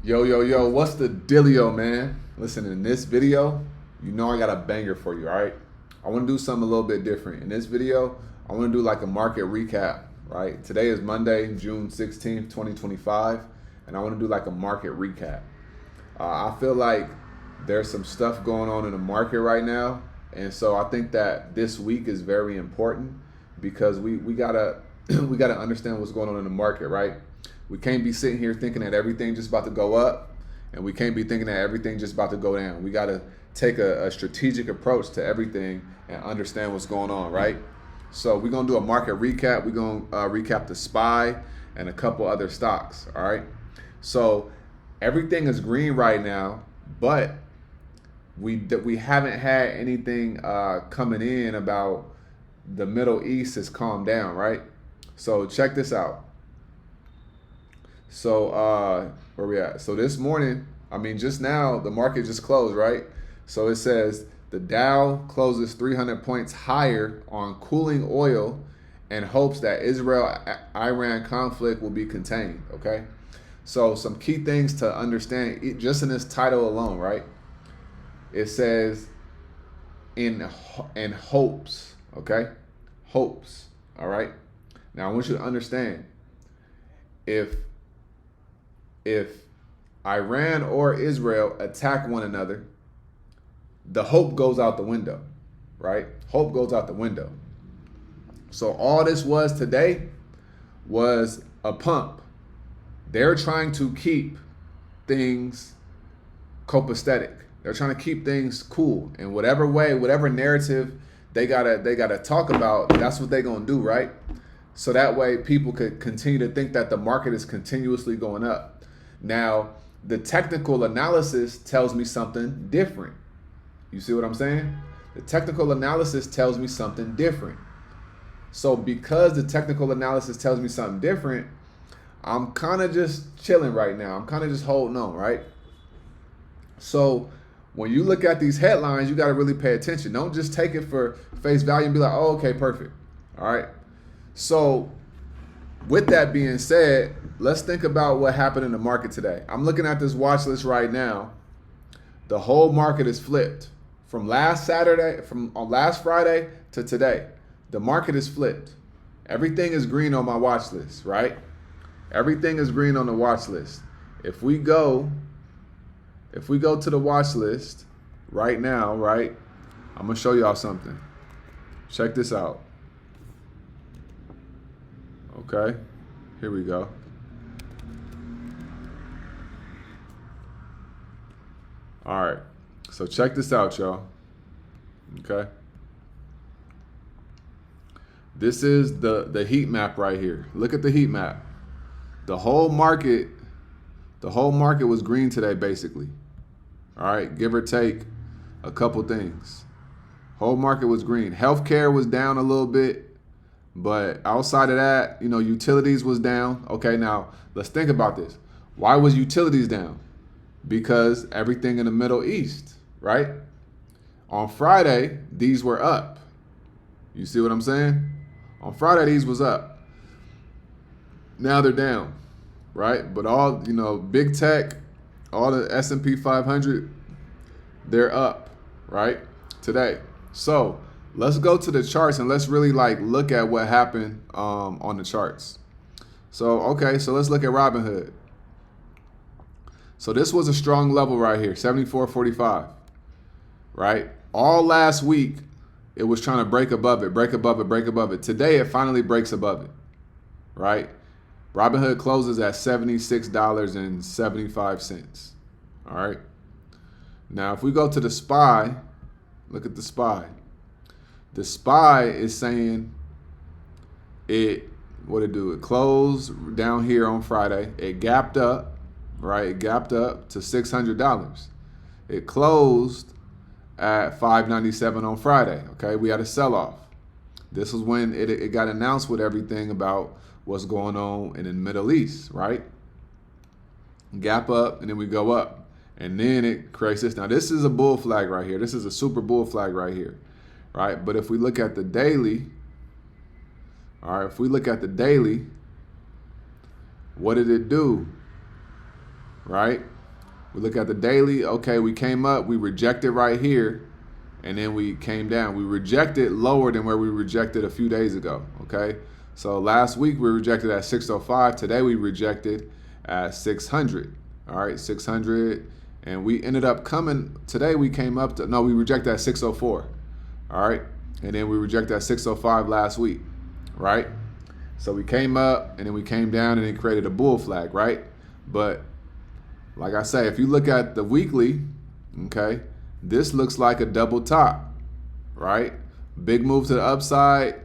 Yo, yo, yo, what's the dealio, man? Listen, in this video, you know I got a banger for you, all right? I want to do something a little bit different. In this video, I want to do like a market recap, right? Today is Monday, June 16th, 2025, and I want to do like a market recap. I feel like there's some stuff going on in the market right now, and so I think that this week is very important because we gotta we gotta understand what's going on in the market, right? We can't be sitting here thinking that everything just about to go up, and we can't be thinking that everything just about to go down. We gotta take a strategic approach to everything and understand what's going on, right? So we're gonna do a market recap. We're gonna recap the SPY and a couple other stocks. All right. So everything is green right now, but we haven't had anything coming in about the Middle East has calmed down, right? So check this out. So where we at? So this morning, I mean, just now the market just closed, right? So it says the Dow closes 300 points higher on cooling oil and hopes that Israel-Iran conflict will be contained. Okay. So some key things to understand just in this title alone, right? It says in hopes. Okay, hopes. All right. Now I want you to understand if if Iran or Israel attack one another, the hope goes out the window, right? Hope goes out the window. So all this was today was a pump. They're trying to keep things copacetic. They're trying to keep things cool in whatever way, whatever narrative they gotta talk about. That's what they're gonna do, right? So that way people could continue to think that the market is continuously going up. Now, the technical analysis tells me something different. You see what I'm saying? The technical analysis tells me something different. So because the technical analysis tells me something different, I'm kind of just chilling right now. I'm kind of just holding on, right? So when you look at these headlines, you got to really pay attention. Don't just take it for face value and be like, oh, okay, perfect. All right. So with that being said, let's think about what happened in the market today. I'm looking at this watch list right now. The whole market is flipped from last Friday to today. The market is flipped. Everything is green on my watch list, right? Everything is green on the watch list. If we go to the watch list right now, right? I'm gonna show y'all something. Check this out. Okay, here we go. All right, so check this out, y'all. Okay, this is the heat map right here. Look at the heat map. The whole market, the whole market was green today, basically. All right, give or take a couple things. Whole market was green. Healthcare was down a little bit. But outside of that, utilities was down. Okay, now let's think about this. Why was utilities down? Because everything in the Middle East, right? On Friday, these were up. You see what I'm saying? On Friday, these was up. Now they're down, right? But all, big tech, all the S&P 500, they're up, right? Today. So let's go to the charts and let's really look at what happened on the charts. So, okay, so let's look at Robinhood. So this was a strong level right here, 74.45, right? All last week, it was trying to break above it, break above it, break above it. Today, it finally breaks above it, right? Robinhood closes at $76.75, all right? Now, if we go to the SPY, look at the SPY. The SPY is saying what it do? It closed down here on Friday. It gapped up, right? It gapped up to $600. It closed at $597 on Friday. Okay, we had a sell-off. This was when it got announced with everything about what's going on in the Middle East, right? Gap up, and then we go up. And then it creates this. Now, this is a bull flag right here. This is a super bull flag right here. Right? But if we look at the daily, all right, if we look at the daily, what did it do? right? We look at the daily. Okay, we came up, we rejected right here, and then we came down. We rejected lower than where we rejected a few days ago, okay? So last week we rejected at 605. Today we rejected at 600, all right, 600. And we ended up coming, today we came up to, no, we rejected at 604, all right? And then we rejected at 605 last week, right? So we came up and then we came down and it created a bull flag, right? But like I say, if you look at the weekly, okay, this looks like a double top, right? Big move to the upside,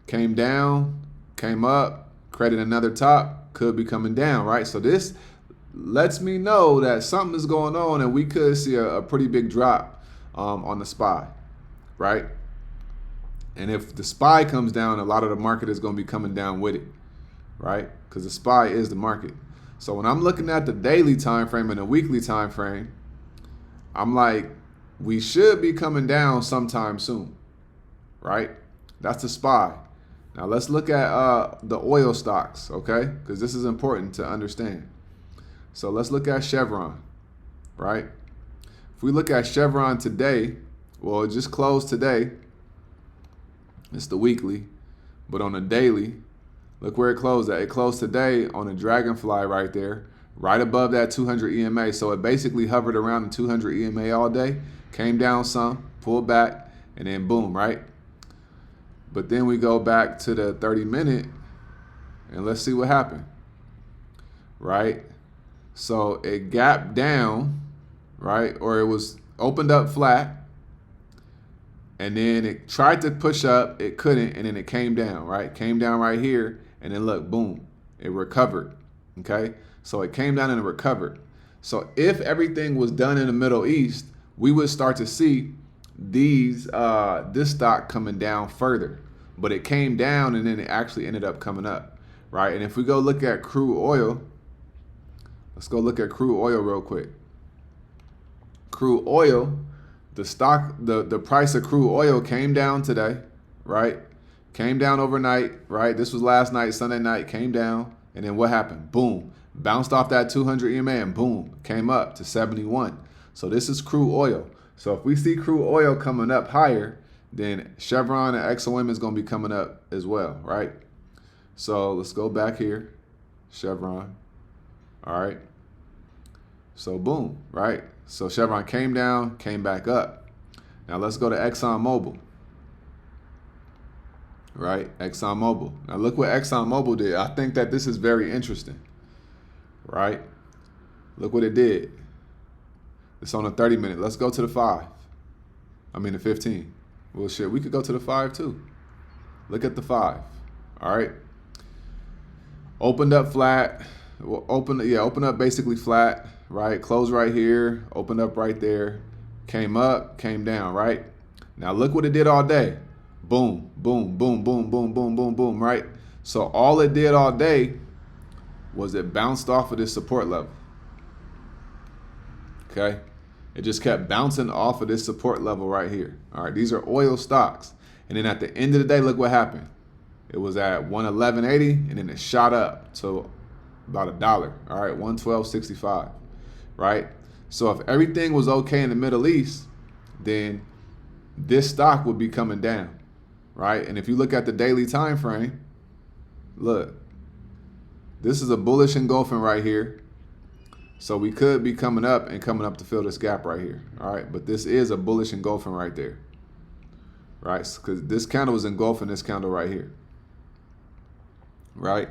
came down, came up, created another top, could be coming down, right? So this lets me know that something is going on and we could see a pretty big drop on the SPY, right? And if the SPY comes down, a lot of the market is going to be coming down with it, right? Because the SPY is the market. So when I'm looking at the daily time frame and the weekly time frame, I'm like, we should be coming down sometime soon, right? That's the SPY. Now let's look at the oil stocks, okay? Because this is important to understand. So let's look at Chevron, right? If we look at Chevron today, well, it just closed today. It's the weekly, but on the daily, look where it closed at. It closed today on a dragonfly right there, right above that 200 EMA. So it basically hovered around the 200 EMA all day, came down some, pulled back, and then boom, right? But then we go back to the 30-minute, and let's see what happened, right? So it gapped down, right? Or it was opened up flat, and then it tried to push up, it couldn't, and then it came down, right? Came down right here, and then look, boom, it recovered, okay? So it came down and it recovered. So if everything was done in the Middle East, we would start to see these this stock coming down further. But it came down and then it actually ended up coming up, right? And if we go look at crude oil, let's go look at crude oil real quick. Crude oil, the price of crude oil came down today, right? Came down overnight, right? This was last night, Sunday night, came down. And then what happened? Boom. Bounced off that 200 EMA and boom, came up to 71. So this is crude oil. So if we see crude oil coming up higher, then Chevron and XOM is going to be coming up as well, right? So let's go back here. Chevron. All right. So boom, right? So Chevron came down, came back up. Now let's go to ExxonMobil. Right? ExxonMobil. Now look what ExxonMobil did. I think that this is very interesting. Right? Look what it did. It's on a 30-minute. Let's go to the 5. I mean the 15. Well, shit, we could go to the 5 too. Look at the 5. All right. Opened up flat. Well, opened up basically flat, right? Closed right here, opened up right there, came up, came down, right? Now look what it did all day. Boom, boom, boom, boom, boom, boom, boom, boom, right? So all it did all day was it bounced off of this support level. Okay? It just kept bouncing off of this support level right here. All right, these are oil stocks. And then at the end of the day, look what happened. It was at 111.80 and then it shot up to about $1. All right, 112.65. Right? So if everything was okay in the Middle East, then this stock would be coming down. Right? And if you look at the daily time frame, look, this is a bullish engulfing right here. So we could be coming up to fill this gap right here. All right. But this is a bullish engulfing right there. Right. Because this candle was engulfing this candle right here. Right.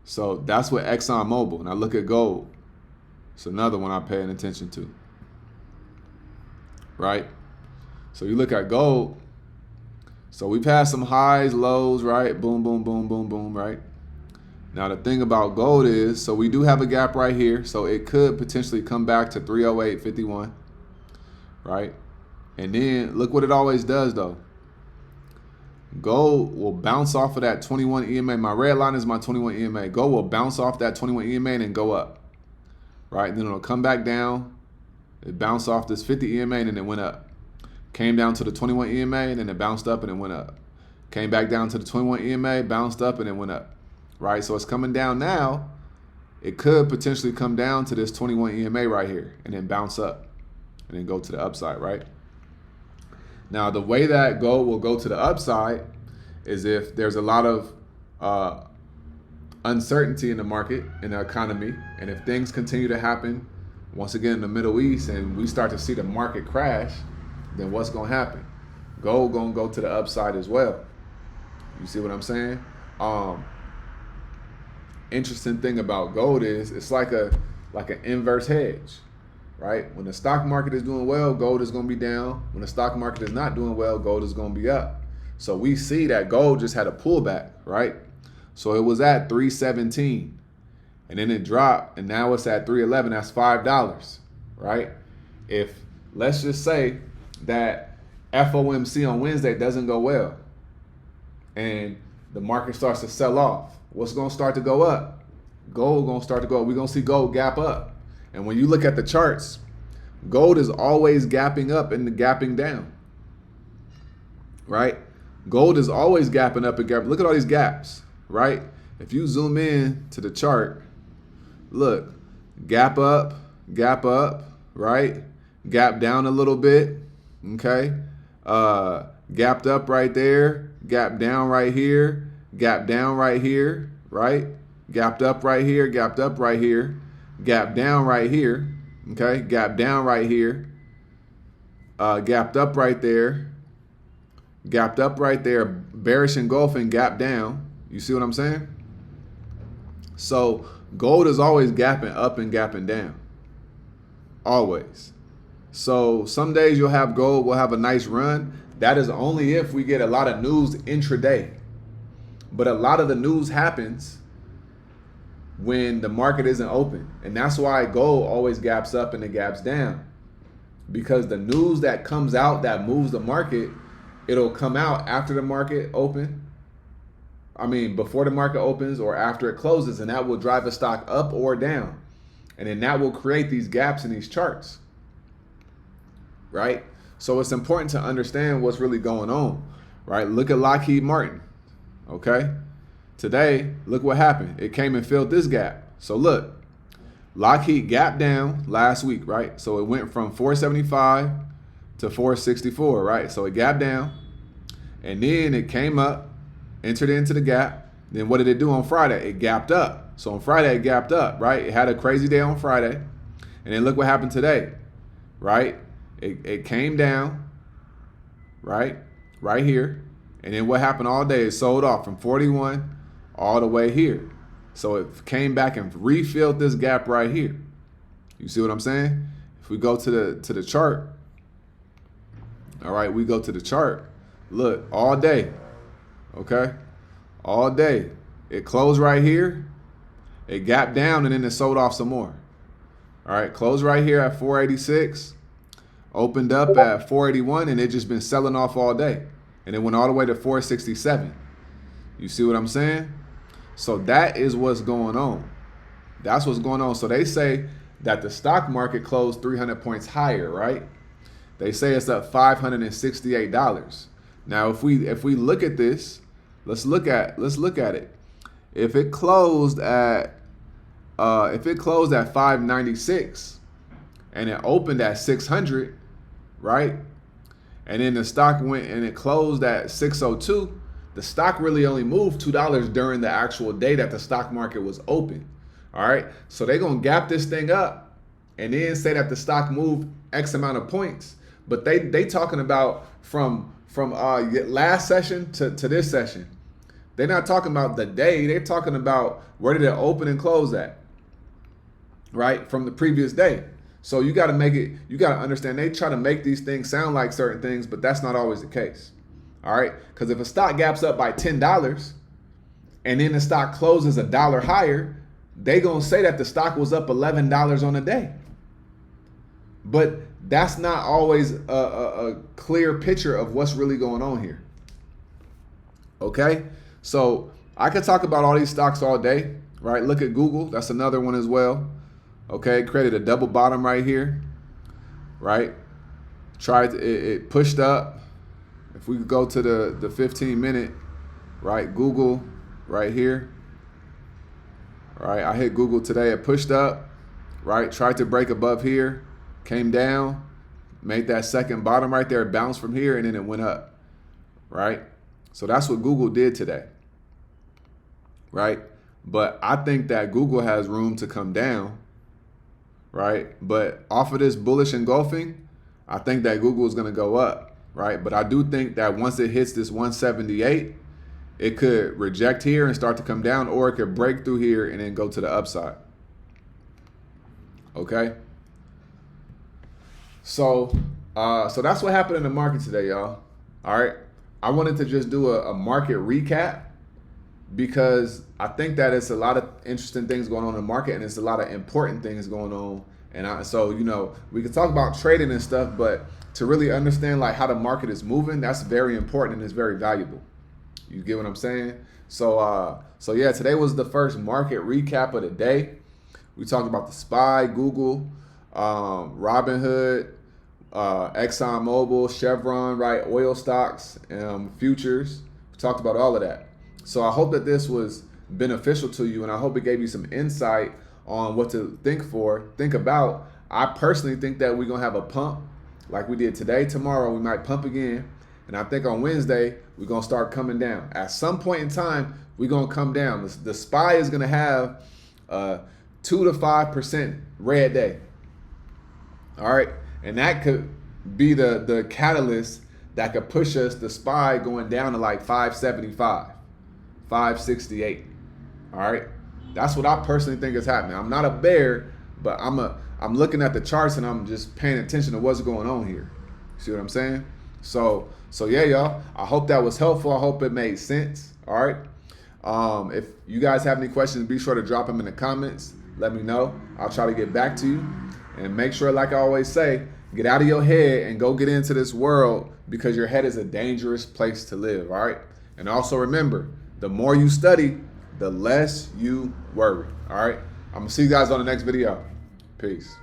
So that's what ExxonMobil. Now look at gold. It's another one I'm paying attention to. Right. So you look at gold. So we've had some highs, lows, right? Boom, boom, boom, boom, boom, right? Now, the thing about gold is, so we do have a gap right here. So it could potentially come back to 308.51, right? And then look what it always does, though. Gold will bounce off of that 21 EMA. My red line is my 21 EMA. Gold will bounce off that 21 EMA and then go up, right? And then it'll come back down. It bounced off this 50 EMA and then it went up. Came down to the 21 EMA and then it bounced up and it went up. Came back down to the 21 EMA, bounced up and it went up. Right, so it's coming down now, it could potentially come down to this 21 EMA right here and then bounce up and then go to the upside, right? Now, the way that gold will go to the upside is if there's a lot of uncertainty in the market, in the economy, and if things continue to happen, once again, in the Middle East, and we start to see the market crash, then what's going to happen? Gold going to go to the upside as well. You see what I'm saying? Interesting thing about gold is it's like an inverse hedge, right? When the stock market is doing well, gold is going to be down. When the stock market is not doing well, gold is going to be up. So we see that gold just had a pullback, right? So it was at 317 and then it dropped and now it's at 311. That's $5, right? If let's just say that FOMC on Wednesday doesn't go well and the market starts to sell off, what's going to start to go up? Gold going to start to go up. We're going to see gold gap up. And when you look at the charts, gold is always gapping up and gapping down, right? Gold is always gapping up and gapping. Look at all these gaps, right? If you zoom in to the chart, look, gap up, right? Gap down a little bit, okay? Gapped up right there, gap down right here, gap down right here, right? Gapped up right here, gapped up right here, gap down right here, okay? Gap down right here, gapped up right there, gapped up right there, bearish engulfing, gap down. You see what I'm saying? So gold is always gapping up and gapping down. Always. So some days you'll have gold, will have a nice run. That is only if we get a lot of news intraday. But a lot of the news happens when the market isn't open. And that's why gold always gaps up and it gaps down. Because the news that comes out that moves the market, it'll come out after the market open. I mean, before the market opens or after it closes, and that will drive the stock up or down. And then that will create these gaps in these charts, right? So it's important to understand what's really going on, right? Look at Lockheed Martin, okay? Today, look what happened. It came and filled this gap. So look, Lockheed gapped down last week, right? So it went from 475 to 464, right? So it gapped down, and then it came up, entered into the gap. Then what did it do on Friday? It gapped up. So on Friday, it gapped up, right? It had a crazy day on Friday. And then look what happened today, right? It came down, right? Right here. And then what happened all day? It sold off from 41 all the way here. So it came back and refilled this gap right here. You see what I'm saying? If we go to the chart, all right, we go to the chart. Look, all day. Okay, all day. It closed right here. It gapped down and then it sold off some more. All right, closed right here at 486. Opened up at 481 and it just been selling off all day. And it went all the way to 467. You see what I'm saying? So that is what's going on. That's what's going on. So they say that the stock market closed 300 points higher, right? They say it's up $568. Now, if we look at this, let's look at it. If it closed at 596 and it opened at 600, right? And then the stock went and it closed at 602. The stock really only moved $2 during the actual day that the stock market was open. All right. So they're gonna gap this thing up and then say that the stock moved X amount of points. But they talking about from last session to this session. They're not talking about the day. They're talking about where did it open and close at, right? From the previous day. So you got to understand they try to make these things sound like certain things, but that's not always the case. All right. Because if a stock gaps up by $10 and then the stock closes $1 higher, they going to say that the stock was up $11 on the day. But that's not always a clear picture of what's really going on here. Okay, so I could talk about all these stocks all day, right? Look at Google. That's another one as well. Okay, created a double bottom right here, right? It pushed up. If we go to the 15-minute, right? Google right here, right? I hit Google today. It pushed up, right? Tried to break above here, came down, made that second bottom right there, bounced from here, and then it went up, right? So that's what Google did today, right? But I think that Google has room to come down, right? But off of this bullish engulfing, I think that Google is going to go up, right? But I do think that once it hits this 178, it could reject here and start to come down, or it could break through here and then go to the upside. Okay. So that's what happened in the market today, y'all. All right. I wanted to just do a market recap because I think that it's a lot of interesting things going on in the market, and it's a lot of important things going on. And so we can talk about trading and stuff, but to really understand like how the market is moving, that's very important and it's very valuable. You get what I'm saying? So yeah, today was the first market recap of the day. We talked about the SPY, Google, Robinhood, ExxonMobil, Chevron, right? Oil stocks, futures. We talked about all of that. So I hope that this was beneficial to you, and I hope it gave you some insight on what to think about. I personally think that we're going to have a pump like we did today. Tomorrow we might pump again. And I think on Wednesday, we're going to start coming down. At some point in time, we're going to come down. The SPY is going to have a 2 to 5% red day. All right. And that could be the catalyst that could push us, the SPY going down to like 575, 568. All right. That's what I personally think is happening. I'm not a bear, but I'm looking at the charts and I'm just paying attention to what's going on here. See what I'm saying? So yeah, y'all. I hope that was helpful. I hope it made sense. All right. If you guys have any questions, be sure to drop them in the comments. Let me know. I'll try to get back to you. And make sure, like I always say, get out of your head and go get into this world, because your head is a dangerous place to live. All right. And also remember, the more you study, the less you worry. All right. I'm going to see you guys on the next video. Peace.